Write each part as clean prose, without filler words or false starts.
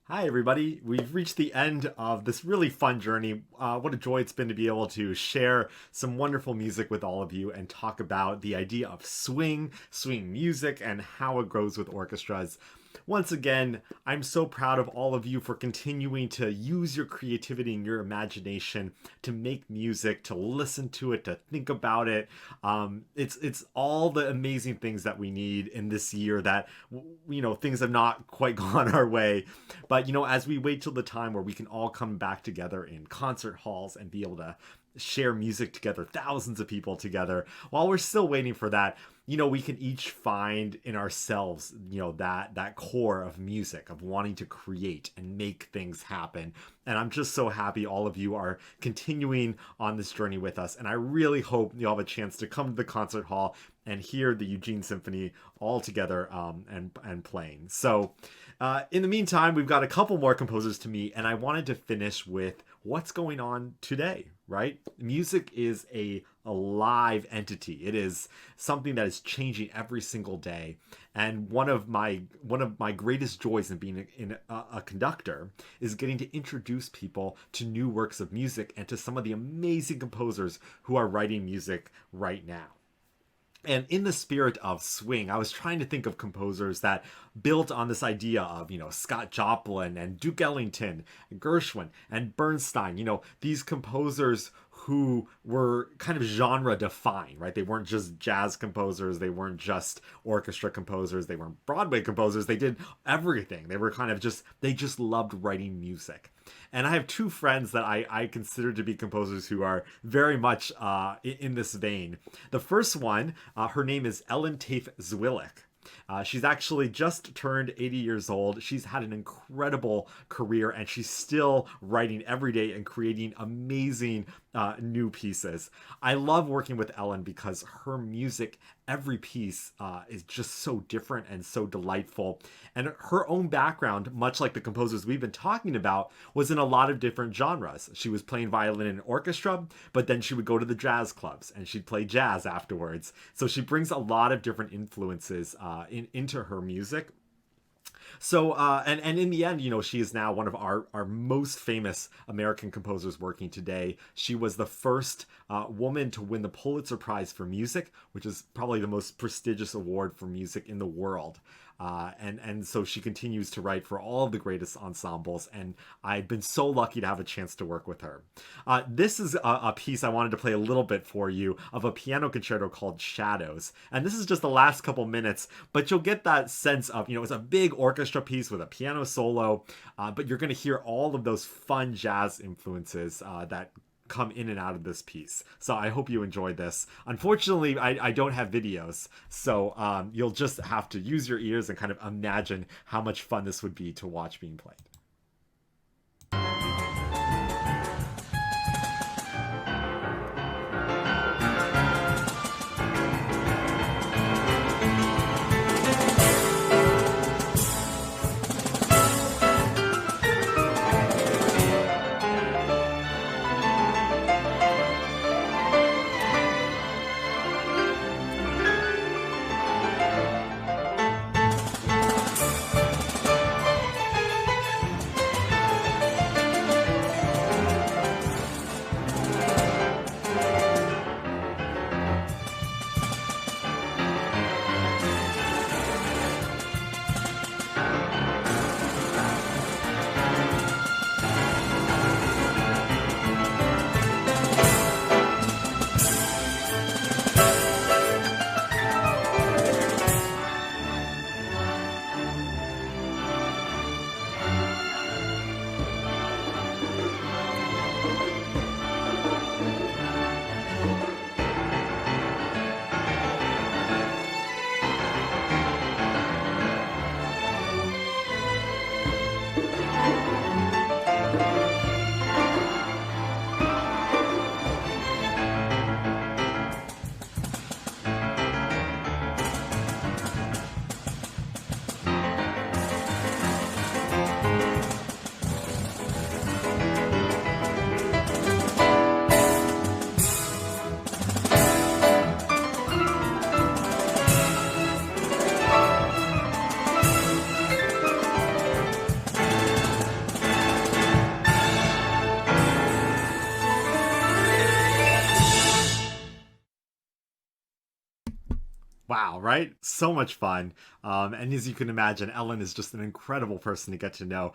Hi, everybody. We've reached the end of this really fun journey. What a joy it's been to be able to share some wonderful music with all of you and talk about the idea of swing music, and how it grows with orchestras. Once again, I'm so proud of all of you for continuing to use your creativity and your imagination to make music, to listen to it, to think about it. It's all the amazing things that we need in this year that things have not quite gone our way. But as we wait till the time where we can all come back together in concert halls and be able to share music together, thousands of people together, while we're still waiting for that, we can each find in ourselves, that core of music, of wanting to create and make things happen. And I'm just so happy all of you are continuing on this journey with us. And I really hope you'll have a chance to come to the concert hall and hear the Eugene Symphony all together, and playing. So in the meantime, we've got a couple more composers to meet, and I wanted to finish with what's going on today, right? Music is a live entity. It is something that is changing every single day. And one of my greatest joys in being a conductor is getting to introduce people to new works of music and to some of the amazing composers who are writing music right now. And in the spirit of swing, I was trying to think of composers that built on this idea of, Scott Joplin and Duke Ellington, and Gershwin and Bernstein, these composers who were kind of genre defined, right? They weren't just jazz composers. They weren't just orchestra composers. They weren't Broadway composers. They did everything. They were they just loved writing music. And I have two friends that I consider to be composers who are very much in this vein. The first one, her name is Ellen Tafe Zwillick. She's actually just turned 80 years old. She's had an incredible career, and she's still writing every day and creating amazing new pieces. I love working with Ellen because her music, every piece, is just so different and so delightful. And her own background, much like the composers we've been talking about, was in a lot of different genres. She was playing violin in an orchestra, but then she would go to the jazz clubs and she'd play jazz afterwards. So she brings a lot of different influences into her music. So, and in the end, she is now one of our most famous American composers working today. She was the first woman to win the Pulitzer Prize for Music, which is probably the most prestigious award for music in the world. And so she continues to write for all of the greatest ensembles, and I've been so lucky to have a chance to work with her. This is a piece I wanted to play a little bit for you of a piano concerto called Shadows. And this is just the last couple minutes, but you'll get that sense of, it's a big orchestra piece with a piano solo, but you're going to hear all of those fun jazz influences that come in and out of this piece. So I hope you enjoyed this. Unfortunately, I don't have videos, so you'll just have to use your ears and kind of imagine how much fun this would be to watch being played. Wow, right? So much fun. And as you can imagine, Ellen is just an incredible person to get to know.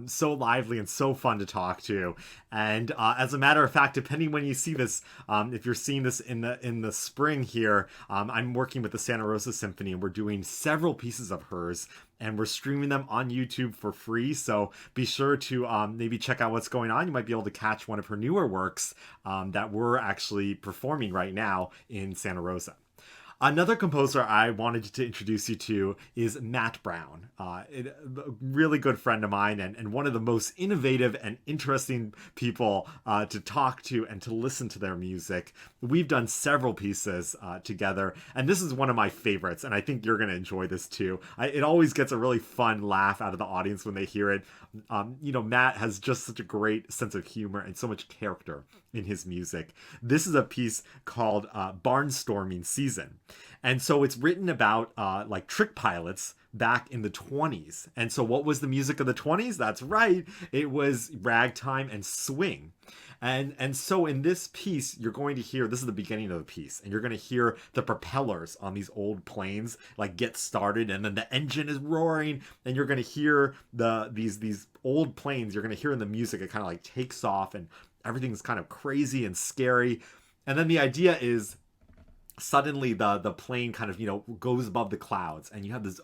So lively and so fun to talk to. And as a matter of fact, depending when you see this, if you're seeing this in the spring here, I'm working with the Santa Rosa Symphony, and we're doing several pieces of hers, and we're streaming them on YouTube for free. So be sure to maybe check out what's going on. You might be able to catch one of her newer works that we're actually performing right now in Santa Rosa. Another composer I wanted to introduce you to is Matt Browne, a really good friend of mine, and one of the most innovative and interesting people to talk to and to listen to their music. We've done several pieces together, and this is one of my favorites, and I think you're going to enjoy this too. It always gets a really fun laugh out of the audience when they hear it. Matt has just such a great sense of humor and so much character in his music. This is a piece called Barnstorming Season. And so it's written about like trick pilots back in the 20s. And so what was the music of the 20s? That's right. It was ragtime and swing. And so in this piece, you're going to hear, this is the beginning of the piece, and you're going to hear the propellers on these old planes like get started, and then the engine is roaring, and you're going to hear these old planes, you're going to hear in the music, it kind of like takes off, and everything's kind of crazy and scary. And then the idea is suddenly the plane kind of goes above the clouds, and you have this